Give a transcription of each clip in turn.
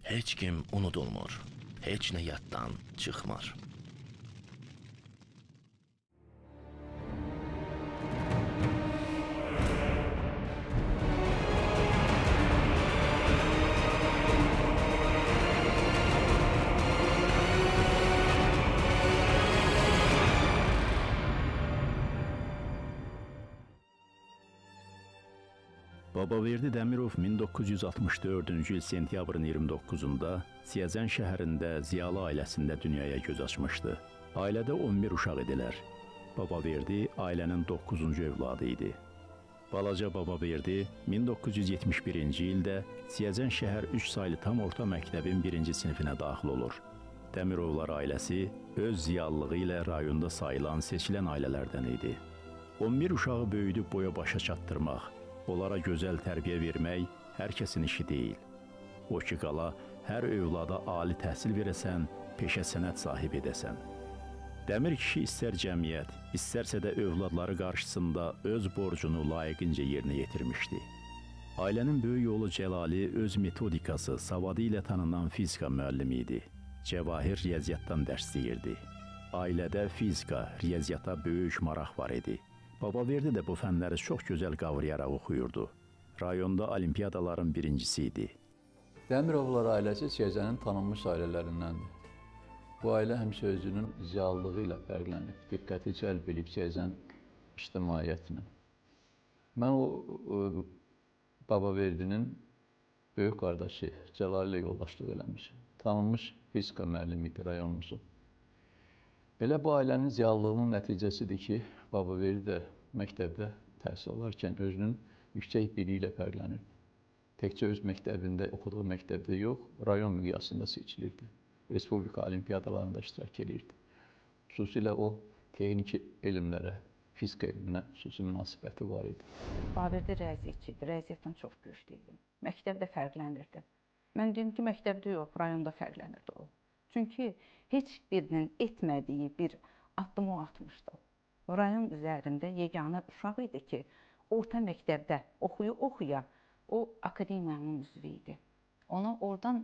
Heç kim unudulmur, heç nə yaddan çıxmır. Babaverdi Dəmirov 1964-cü il sentyabrın 29-da Siyəzən şəhərində Ziyalı ailəsində dünyaya göz açmışdı. Ailədə 11 uşaq idilər. Babaverdi ailənin 9-cu övladı idi. Balaca Babaverdi 1971-ci ildə Siyəzən şəhər 3 saylı tam orta məktəbin 1-ci sinifinə daxil olur. Dəmirovlar ailəsi öz ziyalılığı ilə rayonda sayılan, seçilən ailələrdən idi. 11 uşağı böyüdüb boya başa çatdırmaq, onlara gözəl tərbiyə vermək hər kəsin işi deyil. O ki qala, hər övlada ali təhsil verəsən, peşə sənət sahibi edəsən. Dəmir kişi istər cəmiyyət, istərsə də övladları qarşısında öz borcunu layiqincə yerinə yetirmişdi. Ailənin böyük oğlu Cəlali öz metodikası, savadı ilə tanınan fizika müəllimi idi. Cəvahir riyaziyyatdan dərs deyirdi. Ailədə fizika, riyaziyyata böyük maraq var idi. Babaverdi də bu fənləri çox gözəl qavrayaraq oxuyurdu. Rayonda olimpiyadaların birincisi idi. Dəmirovlar ailəsi Siyəzənin tanınmış ailələrindəndir. Bu ailə həmişə özünün ziyalılığı ilə fərqlənib, diqqəti cəlb edib Siyəzən ictimaiyyətinə. Mən o Babaverdinin böyük qardaşı Cəlali ilə yoldaşlıq eləmişim. Tanınmış fizika müəllimi idi rayonumuzun. Belə bu ailənin ziyalılığının nəticəsidir ki, Babaverdi də məktəbdə təhsil alarkən özünün yüksək biliyi ilə fərqlənirdi. Təkcə öz məktəbində, oxuduğu məktəbdə yox, rayon miqyasında seçilirdi. Respublika olimpiyadalarında iştirak edirdi. Xüsusilə o, texniki elmlərə, fizika elminə xüsusi münasibəti var idi. Babaverdi riyaziyyatçı idi, riyaziyyatdan çox güclü idi. Məktəbdə fərqlənirdi. Mən deyim ki, məktəbdə yox, rayonda fərqlənirdi o. Çünki heç birinin etmədiyi bir addımı o atmışdı. Rayon üzərində yeganə uşaq idi ki, orta məktəbdə oxuya, o akademiyanın üzvü idi. Ona oradan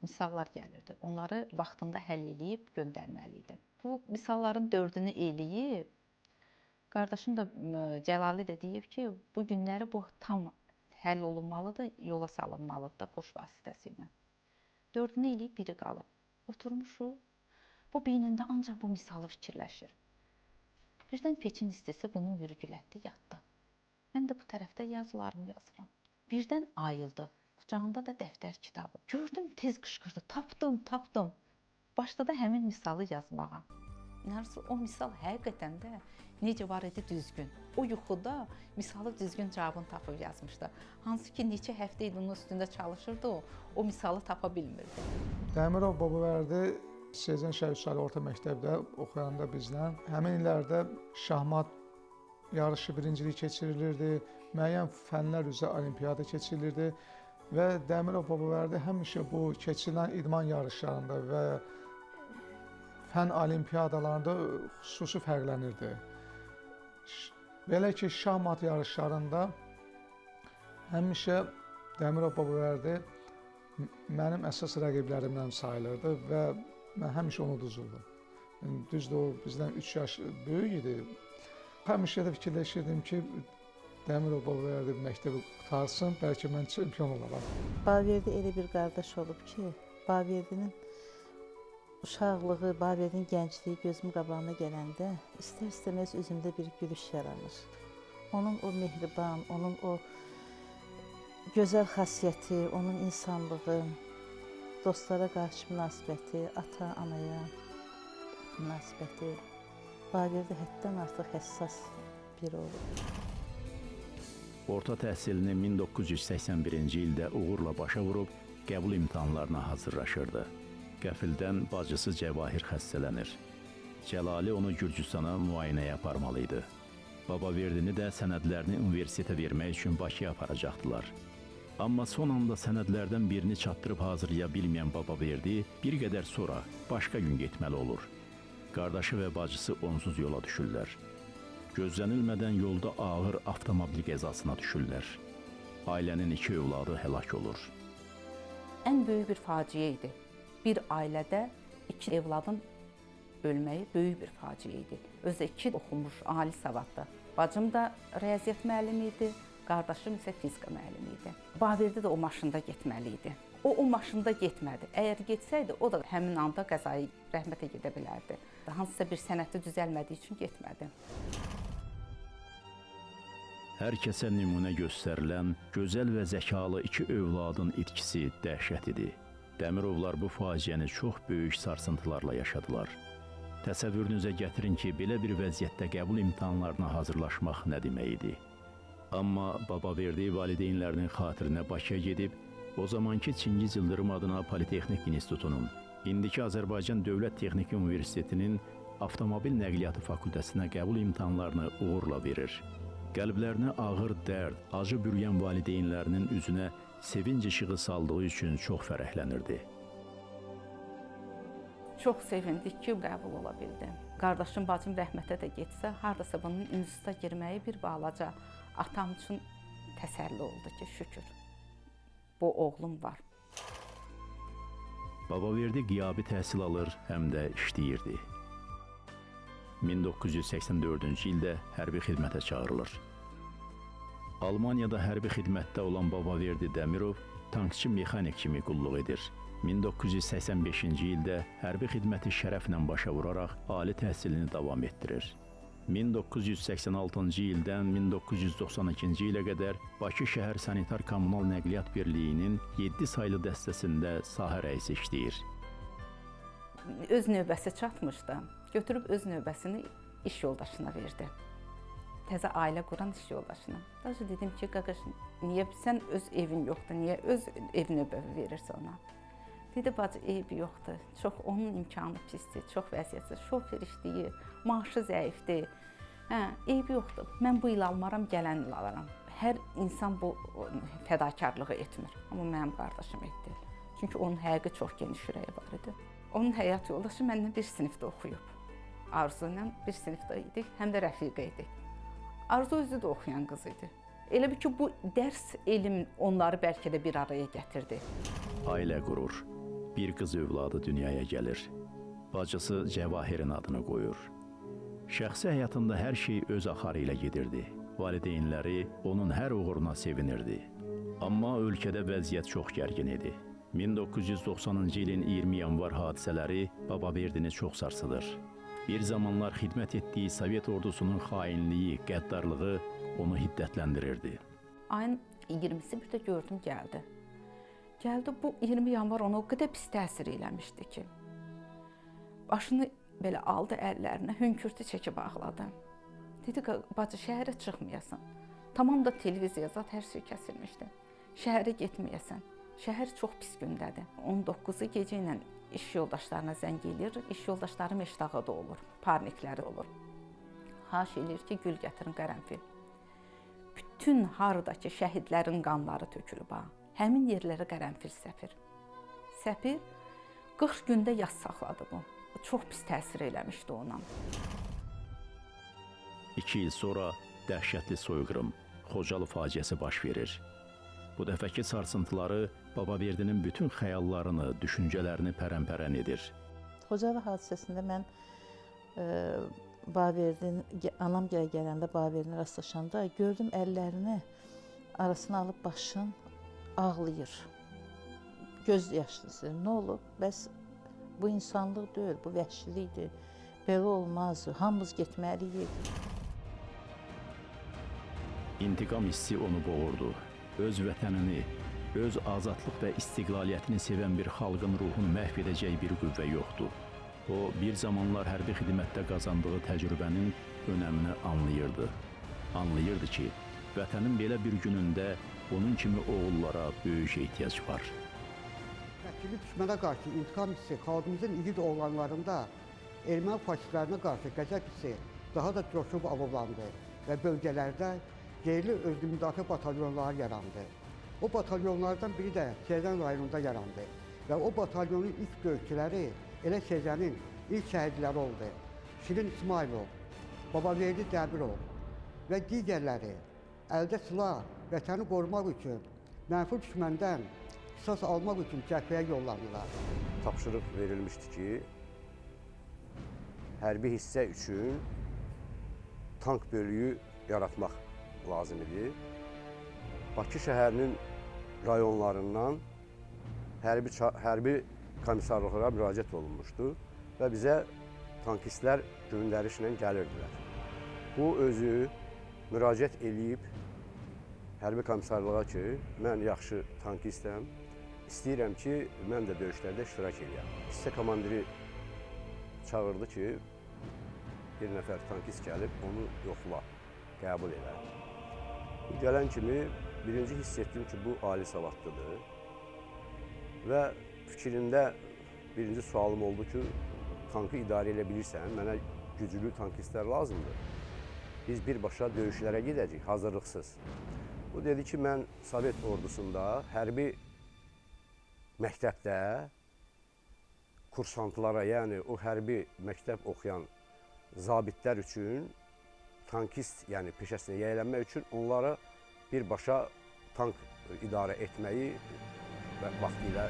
misallar gəlirdi. Onları vaxtında həll edib göndərməli idi. Bu misalların 4-ünü eləyib, qardaşım da Cəlali də deyib ki, bu günləri bu tam həll olunmalıdır, yola salınmalıdır da boş vasitəsilə. 4-ünü eləyib biri qalıb. Oturmuşuq, bu beynində ancaq bu misalı fikirləşir. Birdən peçin istəsə bunu virgülətdi, yatdı. Mən də bu tərəfdə yazılarımı yazıram. Birdən ayıldı. Qucağında da dəftər kitabı. Gördüm, tez qışqırdı. Tapdım. Başladı həmin misalı yazmağa. İnanırsınız, o misal həqiqətən də necə var idi düzgün. O yuxuda misalı düzgün cavabını tapıb yazmışdı. Hansı ki, neçə həftə idi onun üstündə çalışırdı o misalı tapa bilmirdi. Dəmirov Babaverdi Siyəzən şəhər 3 saylı orta məktəbdə oxuyanda bizlə həmin illərdə şahmat yarışı birincilik keçirilirdi, müəyyən fənlər üzrə olimpiyada keçirilirdi və Dəmirov Babaverdi həmişə bu keçirilən idman yarışlarında və fən olimpiyadalarında xüsusi fərqlənirdi. Belə ki, şahmat yarışlarında həmişə Dəmirov Babaverdi mənim əsas rəqiblərimdən sayılırdı və mən həmişə onu uduzurdum. Düzdür, o bizdən 3 yaş böyük idi. Həmişə də fikirləşirdim ki, Dəmirov Babaverdi məktəbi qutarsın, bəlkə mən çempion olaram. Babaverdi elə bir qardaş olub ki, Babaverdinin uşaqlığı, Babaverdinin gəncliyi gözümün qabağına gələndə istər-istəməz üzümdə bir gülüş yaranır. Onun o mehriban, onun o gözəl xasiyyəti, onun insanlığı, dostlara qarşı münasibəti, ata-anaya münasibəti, Babaverdi həddən artıq həssas biri olub. Orta təhsilini 1981-ci ildə uğurla başa vurub, qəbul imtahanlarına hazırlaşırdı. Qəfildən bacısı Cəvahir xəstələnir. Cəlali onu Gürcüstana müayinəyə aparmalı idi. Babaverdini də sənədlərini universitetə vermək üçün Bakıya aparacaqdılar. Amma son anda sənədlərdən birini çatdırıb hazırlaya bilməyən Babaverdi bir qədər sonra başqa gün getməli olur. Qardaşı və bacısı onsuz yola düşürlər. Gözlənilmədən yolda ağır avtomobil qəzasına düşürlər. Ailənin 2 övladı həlak olur. ən böyük bir faciə idi. Bir ailədə 2 evladın ölməyi böyük bir faciə idi. Özü 2 oxumuş, ali savadlı. Bacım da riyaziyyat müəllimi idi, qardaşım isə fizika müəllimi idi. Baverdi də o maşında getməli idi. O maşında getmədi. Əgər getsəydi, o da həmin anda qəzaya rəhmətə gedə bilərdi. Hansısa bir sənəti düzəlmədiyi üçün getmədi. Hər kəsə nümunə göstərilən gözəl və zəkalı 2 övladın itkisi dəhşət idi. Dəmirovlar bu faciəni çox böyük sarsıntılarla yaşadılar. Təsəvvürünüzə gətirin ki, belə bir vəziyyətdə qəbul imtahanlarına hazırlaşmaq nə demək idi? Amma Babaverdi valideynlərinin xatirinə Bakıya gedib, o zamanki Çingiz Yıldırım adına Politexnik İnstitutunun, indiki Azərbaycan Dövlət Texniki Universitetinin Avtomobil Nəqliyyatı Fakültəsinə qəbul imtahanlarını uğurla verir. Qəlblərinə ağır dərd, acı bürüyən valideynlərinin üzünə sevinc işığı saldığı üçün çox fərəhlənirdi. Çox sevindik ki, qəbul ola bildim. Qardaşım, bacım rəhmətə də getsə, hardasa bunun instituta girməyi bir balaca atam üçün təsəlli oldu ki, şükür, bu oğlum var. Babaverdi qiyabi təhsil alır, həm də işləyirdi. 1984-cü ildə hərbi xidmətə çağırılır. Almaniyada hərbi xidmətdə olan Babaverdi Dəmirov tankçı mexanik kimi qulluq edir. 1985-ci ildə hərbi xidməti şərəflə başa vuraraq ali təhsilini davam etdirir. 1986-cı ildən 1992-ci ilə qədər Bakı Şəhər Sanitar Kommunal Nəqliyyat Birliyinin 7 saylı dəstəsində sahə rəisi işləyir. Öz növbəsi çatmışdı. Götürüb öz növbəsini iş yoldaşına verdi. Təzə ailə quran iş yoldaşına. Daha dedim ki, qaqaş, niyə sən öz evin yoxdur, niyə öz ev növbəvi verirsə ona? Dedi, bacı, eybi yoxdur, çox onun imkanı pisdir, çox vəziyyətsiz, şofer işləyir, maaşı zəifdir. Eybi yoxdur, mən bu il almaram, gələn il alaram. Hər insan bu fədakarlığı etmir, amma mənim qardaşım etdi. Çünki onun həqiqi çox geniş ürəyi var idi. Onun həyat yoldaşı məndən bir sinifdə oxuyub. Arzu ilə bir sinifdə idik, həm də rəfiqə idik. Arzu özü də oxuyan qız idi. Elə bir ki, bu dərs, elm onları bəlkə də bir araya gətirdi. Ailə qurur. Bir qız övladı dünyaya gəlir. Bacısı Cəvahirin adını qoyur. Şəxsi həyatında hər şey öz axarı ilə gedirdi. Valideynləri onun hər uğuruna sevinirdi. Amma ölkədə vəziyyət çox gərgin idi. 1990-cı ilin 20 yanvar hadisələri Babaverdini çox sarsıdır. Bir zamanlar xidmət etdiyi Sovet ordusunun xainliyi, qəddarlığı onu hiddətləndirirdi. Ayın 20-si bir də gördüm gəldi. Gəldi, bu 20 yanvar ona o qədər pis təsir eləmişdi ki, başını belə aldı əllərinə, hönkürtü çəkib ağladı. Dedi, bacı, şəhərə çıxmayasan. Tamam da televiziya, zat hər şey kəsilmişdi. Şəhərə getməyəsən. Şəhər çox pis gündədir. 19-u gecə ilə iş yoldaşlarına zəng eləyir, iş yoldaşlarım eşdağıda olur, parnikləri olur. Xahiş eləyir ki, gül gətirin, qərənfil. Bütün haradakı şəhidlərin qanları tökülüb ha. Həmin yerlərə qərənfil səpir. Səpir, 40 gündə yas saxladı bu. Çox pis təsir eləmişdi ona. 2 il sonra dəhşətli soyqırım, Xocalı faciəsi baş verir. Bu dəfəki sarsıntıları Babaverdinin bütün xəyallarını, düşüncələrini pərəmpərən edir. Xocalı hadisəsində mən anam gələndə Babaverdini rastlaşanda gördüm əllərini arasına alıb başın ağlayır. Göz yaşlısı. Nə olub? Bəs bu insanlıq deyil, bu vəhşilikdir. Belə olmaz, hamımız getməliyik. İntiqam hissi onu boğurdu. Öz vətənini, öz azadlıq və istiqlaliyyətini sevən bir xalqın ruhunu məhv edəcək bir qüvvə yoxdur. O, bir zamanlar hərbi xidmətdə qazandığı təcrübənin önəmini anlayırdı. Anlayırdı ki, vətənin belə bir günündə onun kimi oğullara böyük ehtiyac var. Vəkili düşmənə qarşı intiqam hissi xalqımızın igid oğlanlarında erməni faşistlərinə qarşı qəzəb hissi daha da coşub alovlandı və bölgələrdə yerli özlü müdafiə batalyonları yarandı. O batalyonlardan biri də Sezən rayonunda yarandı və o batalyonun ilk döyüşçüləri elə Sezənin ilk şəhidləri oldu. Şirin İsmailov, Babaverdi Dəmirov və digərləri əldə silah, vətəni qorumaq üçün mənfur düşməndən qisas almaq üçün cəbhəyə yollandılar. Tapşırıq verilmişdi ki, hərbi hissə üçün tank bölüyü yaratmaq lazım idi. Bakı şəhərinin rayonlarından hərbi komissarlıqlara müraciət olunmuşdu və bizə tankistlər göndərişlə gəlirdilər. Bu özü müraciət eləyib hərbi komissarlığa ki, mən yaxşı tankistəm, istəyirəm ki, mən də döyüşlərdə iştirak edəyəm. Hissə komandiri çağırdı ki, bir nəfər tankist gəlib, onu yoxla, qəbul elə. Gələn kimi birinci hiss etdim ki, bu ali savadlıdır və fikrində birinci sualım oldu ki, tankı idarə edə bilirsən, mənə güclü tankistlər lazımdır. Biz birbaşa döyüşlərə gedəcəyik, hazırlıqsız. O dedi ki, mən Sovet ordusunda hərbi məktəbdə kursantlara, yəni o hərbi məktəb oxuyan zabitlər üçün tankist, yəni peşəsinə yiyələnmək üçün onlara birbaşa tank idarə etməyi vaxtilə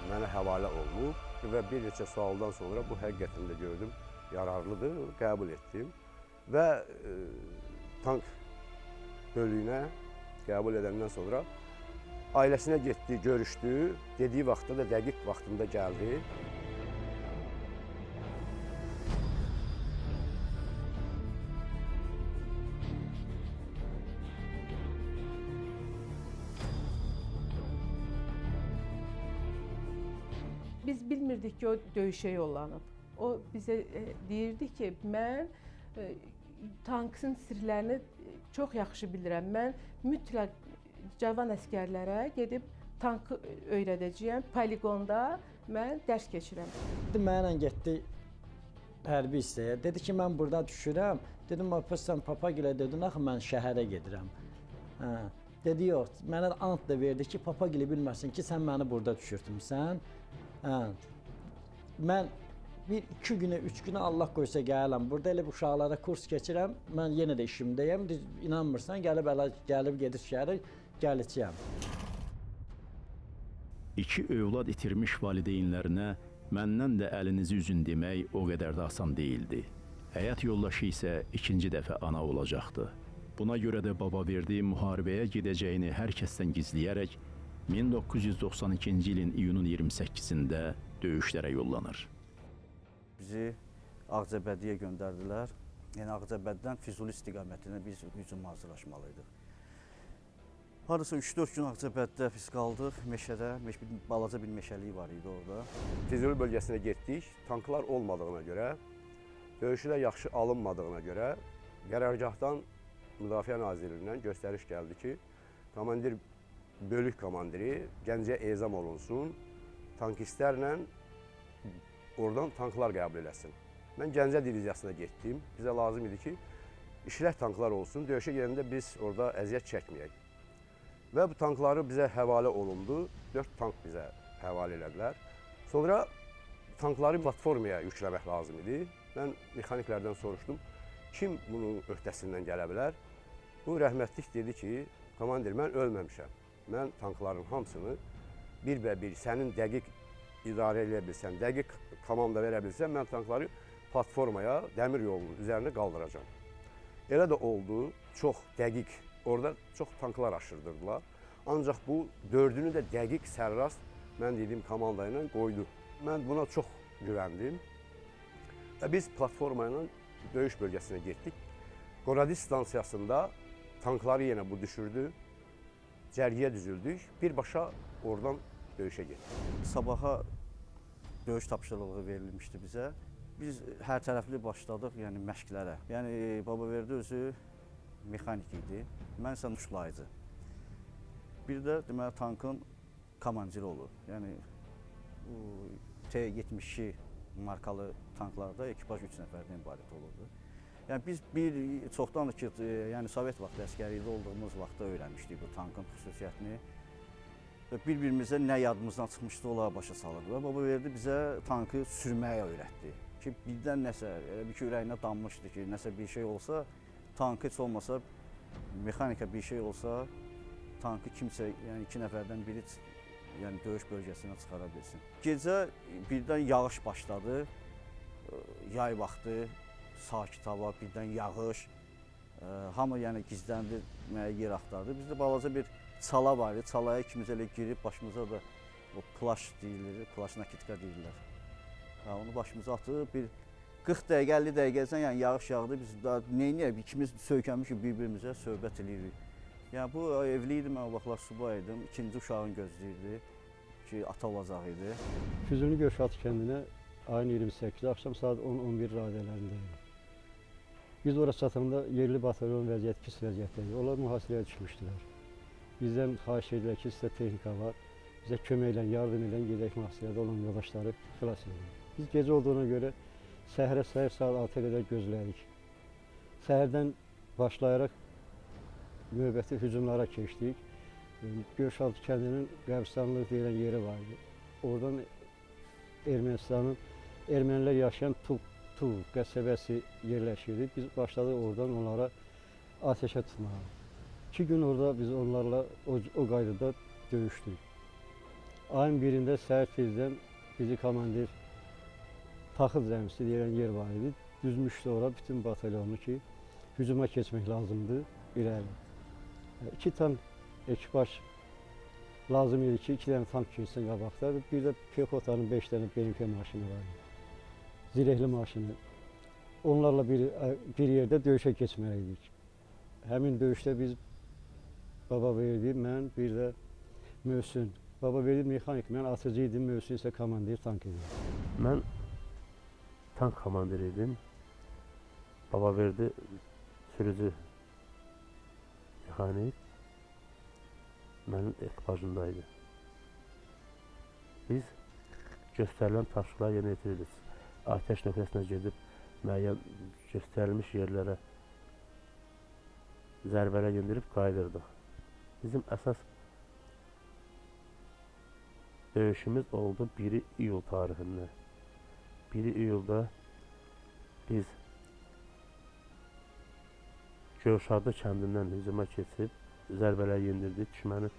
mənə həvalə olunub və bir neçə sualdan sonra bu həqiqətən də gördüm, yararlıdır, qəbul etdim və tank bölüyünə qəbul edəndən sonra ailəsinə getdi, görüşdü, dediyi vaxtda da dəqiq vaxtında gəldi. Biz bilmirdik ki, o döyüşə yollanıb. O bizə deyirdi ki, mən tankın sirlərini çox yaxşı bilirəm. Mən mütləq cavan əskərlərə gedib tankı öyrədəcəyəm. Poligonda mən dərs keçirəm. Mənlə getdi hərbi hissəyə. Dedi ki, mən burada düşürəm. Dedim, sən Papagilə dedin, axı mən şəhərə gedirəm. Dedi, yox, mənə ant da verdi ki, Papagili bilməsin ki, sən məni burada düşürtmüsən. Mən iki günə, üç günə Allah qoysa gələm. Burada elə uşaqlara kurs keçirəm. Mən yenə də işimdəyəm. İnanmırsan, gəlib gedir şəhərə, gələcəyəm. İki övlad itirmiş valideynlərinə məndən də əlinizi üzün demək o qədər də asan deyildi. Həyat yoldaşı isə ikinci dəfə ana olacaqdı. Buna görə də Babaverdi müharibəyə gedəcəyini hər kəsdən gizləyərək 1992-ci ilin iyunun 28-də döyüşlərə yollanır. Bizi Ağcabədiyə göndərdilər. Yəni Ağcabədidən Füzuli istiqamətinə biz hücum hazırlaşmalıydıq. Hardasa 3-4 gün Ağcabədidə biz qaldıq, meşədə, balaca bir meşəlik var idi orada. Füzuli bölgəsinə getdik, tanklar olmadığına görə, döyüşlər yaxşı alınmadığına görə qərargahdan Müdafiə Nazirliyindən göstəriş gəldi ki, bölük komandiri Gəncəyə ezam olunsun, tankistlərlə oradan tanklar qəbul eləsin. Mən Gəncə diviziyasına getdim. Bizə lazım idi ki, işlək tanklar olsun, döyüşə gələndə biz orada əziyyət çəkməyək. Və bu tankları bizə həvalə olundu. 4 tank bizə həvalə elədilər. Sonra tankları platformaya yükləmək lazım idi. Mən mexaniklərdən soruşdum, kim bunun öhdəsindən gələ bilər? Bu rəhmətlik dedi ki, komandir, mən ölməmişəm. Mən tankların hamısını bir sənin dəqiq idarə edə bilsən, dəqiq komanda verə bilsən, mən tankları platformaya, dəmir yolunun üzərinə qaldıracağam. Elə də oldu, çox dəqiq, orada çox tanklar aşırdırdılar. Ancaq bu 4-ünü də dəqiq sərrast, mən dediyim komanda ilə qoydu. Mən buna çox güvəndim və biz platforma ilə döyüş bölgəsinə getdik. Qoradis stansiyasında tankları yenə bu düşürdü. Cərgiyə düzüldük, birbaşa oradan döyüşə getdik. Sabaha döyüş tapşırığı verilmişdi bizə. Biz hər tərəfli başladıq, yəni məşqlərə. Yəni Babaverdi özü mexanik idi, mən isə uçlayıcı. Bir də deməli tankın komandiri olur. Yəni T-72 markalı tanklarda ekipaj 3 nəfərdən ibarət olurdu. Yəni biz çoxdandır ki, yəni Sovet vaxtı əskərlikdə olduğumuz vaxtda öyrənmişdik bu tankın xüsusiyyətini. Və bir-birimizə nə yadımızdan çıxmışdı, onlara başa salırdı. Və Babaverdi bizə tankı sürməyə öyrətdi. Ki birdən nəsə, elə bir ki, ürəyinə dammışdı ki, nəsə bir şey olsa, tankı heç olmasa, mexanika bir şey olsa, tankı kimsə, yəni 2 nəfərdən biri yəni döyüş bölgəsinə çıxara bilsin. Gecə birdən yağış başladı. Yay vaxtı, sakit hava, birdən yağış. Hamı yəni gizləndi, yer axtardı. Bizdə balaca bir çala var idi. Çalaya ikimiz elə girib başımıza da o plaş deyilir, plaş nakitka deyirlər. Onu başımıza atıb bir 40 dəqiqə, 50 dəqiqədən yəni yağış yağdı. Biz daha neyniyək? İkimiz söykənmişik bir-birimizə, söhbət eləyirik. Yəni bu evli idim, mən o vaxtlar subay idim. İkinci uşağını gözləyirdi ki, ata olacaq idi. Füzuli Gölşatı kəndinə ayın 28-də axşam saat 10-11 radələrində idi. Biz ora çatanda yerli batalyon vəziyyət pis vəziyyətdəydi. Onlar mühasirəyə düşmüşdülər. Bizdən xahiş edilər ki, sizdə texnika var. Bizə kömək edin, yardım edin, gedək mühasirədə olan yoldaşları xilas edin. Biz gecə olduğuna görə səhərə saat 6-ya qədər gözlədik. Səhərdən başlayaraq növbəti hücumlara keçdik. Gölşatı kəndinin qəbristanlıq deyilən yeri var idi. Oradan ermənilər yaşayan Tuğ qəsəbəsi yerləşirdi. Biz başladıq oradan onlara ateşə tutmağa. 2 gün orada biz onlarla o qaydada döyüşdük. Ayın 1-də səhər tezdən bizi komandir taxıl zəmisi deyilən yer var idi. Düzmüşdü ora bütün batalyonu ki, hücuma keçmək lazımdır irəli. 2 tank ekipaj lazım idi ki, 2 dənə tank keçsin qabaqda. Bir də Pekotanın 5 dənə BMP maşını var idi. Zirehli maşını. Onlarla bir yerdə döyüşə keçməliydik. Həmin döyüşdə biz Baba verdi, mən bir də Möhsün. Baba verdi mexanik, mən atıcı idim, Möhsün isə komandir tank idi. Mən tank komandiri idim. Baba verdi sürücü mexanik. Mənim ekipajımdaydı. Biz göstərilən tapşırıqları yerinə yetirirdik. Atəş nöqtəsinə gedib müəyyən göstərilmiş yerlərə zərbələr yendirib qayıdırdıq. Bizim əsas döyüşümüz oldu 1 iyul tarixində. 1 iyulda biz Gölşatı kəndindən hücuma keçib zərbələr yendirdik, düşməni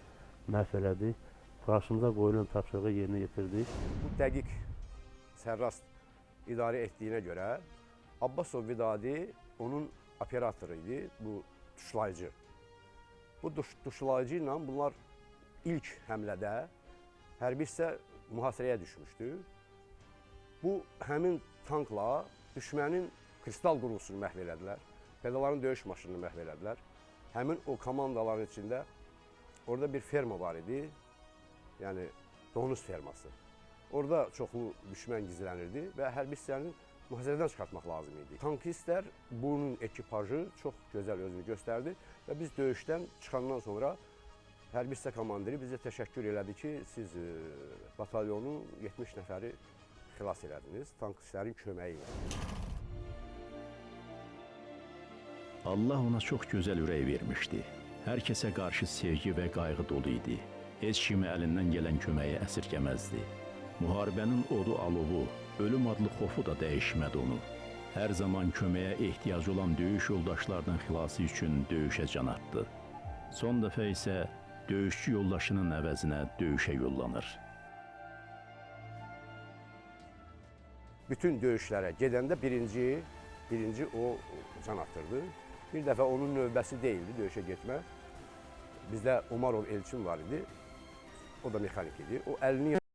məhv elədik. Qarşımıza qoyulan tapşırığı yerinə yetirdik. Bu dəqiq sərrast idarə etdiyinə görə Abbasov Vidadi onun operatoru idi, bu tuşlayıcı. Bu tuşlayıcı ilə bunlar ilk həmlədə hərbi hissə mühasirəyə düşmüşdü. Bu həmin tankla düşmənin kristal qurğusunu məhv elədilər, pedaların döyüş maşınını məhv elədilər. Həmin o komandaların içində orada bir ferma var idi, yəni donuz ferması. Orada çoxlu düşmən gizlənirdi və hərbi hissənin mühasirədən çıxartmaq lazım idi. Tankistlər bunun ekipajı çox gözəl özünü göstərdi və biz döyüşdən çıxandan sonra hərbi hissə komandiri bizə təşəkkür elədi ki, siz batalyonun 70 nəfəri xilas elədiniz, tankistlərin köməyi ilə. Allah ona çox gözəl ürək vermişdi. Hər kəsə qarşı sevgi və qayğı dolu idi. Heç kimi əlindən gələn köməyi əsirgəməzdi. Müharibənin odu alovu, ölüm adlı xofu da dəyişmədi onu. Hər zaman köməyə ehtiyacı olan döyüş yoldaşlarının xilası üçün döyüşə can atdı. Son dəfə isə döyüşçü yoldaşının əvəzinə döyüşə yollanır. Bütün döyüşlərə gedəndə birinci o can atırdı. Bir dəfə onun növbəsi deyildi döyüşə getmə. Bizdə Umarov Elçin var idi. O da mexanik idi. O əlini